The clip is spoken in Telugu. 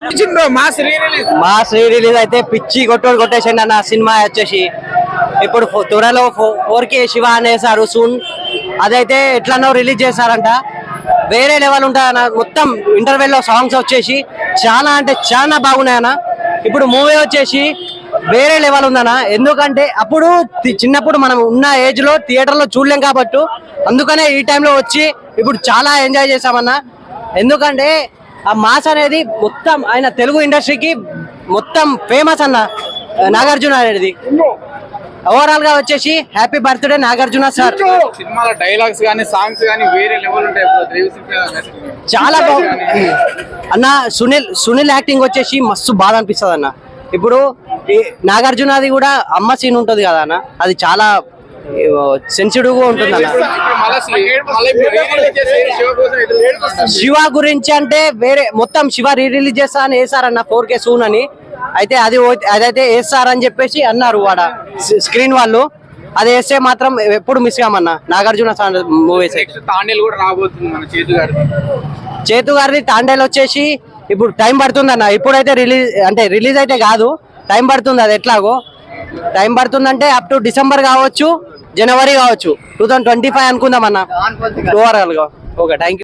మాస్ రీ రిలీజ్ అయితే పిచ్చి కొట్టేసిండి అన్న సినిమా వచ్చేసి. ఇప్పుడు త్వరలో 4K శివ అనేసారు సూన్. అదైతే ఎట్లనో రిలీజ్ చేశారంట. వేరే లెవెల్ ఉంటాయన్న. మొత్తం ఇంటర్వెల్ లో సాంగ్స్ వచ్చేసి చాలా అంటే చాలా బాగున్నాయన్న. ఇప్పుడు మూవీ వచ్చేసి వేరే లెవెల్ ఉందన్న. ఎందుకంటే అప్పుడు చిన్నప్పుడు మనం ఉన్న ఏజ్ లో థియేటర్ లో చూడలేం కాబట్టి అందుకనే ఈ టైంలో వచ్చి ఇప్పుడు చాలా ఎంజాయ్ చేసామన్నా. ఎందుకంటే ఆ మాస్ అనేది మొత్తం ఆయన తెలుగు ఇండస్ట్రీకి మొత్తం ఫేమస్ అన్న నాగార్జున అనేది. ఓవరాల్ గా వచ్చేసి హ్యాపీ బర్త్డే నాగార్జున సార్. సినిమాలో డైలాగ్స్ గానీ సాంగ్స్ గానీ వేరే లెవెల్ ఉంటాయి. చాలా బాగుంది అన్న. సునీల్ యాక్టింగ్ వచ్చేసి మస్తు బాధ అనిపిస్తుంది అన్న. ఇప్పుడు నాగార్జునది కూడా అమ్మ సీన్ ఉంటది కదా అన్న, అది చాలా సెన్సిటివ్ గా ఉంటుంది అన్న. శివ గురించి అంటే వేరే మొత్తం శివ రీ రిలీజ్ చేస్తా అని వేసారన్న 4K సూన్ అని. అయితే అదైతే వేస్తారని చెప్పేసి అన్నారు వాడ స్క్రీన్ వాళ్ళు. అది వేస్తే మాత్రం ఎప్పుడు మిస్ కామన్నా నాగార్జున మూవీస్. తాండేలు కూడా రాబోతుంది మన చేతు గారిది. తాండేలు వచ్చేసి ఇప్పుడు టైం పడుతుంది అన్న. ఇప్పుడైతే రిలీజ్ అయితే కాదు, టైం పడుతుంది. అది ఎట్లాగో టైం పడుతుందంటే అప్ టు డిసెంబర్ కావచ్చు, జనవరి కావచ్చు, 2025 అనుకుందాం అన్న ఓవరాల్ గా. Okay, thank you.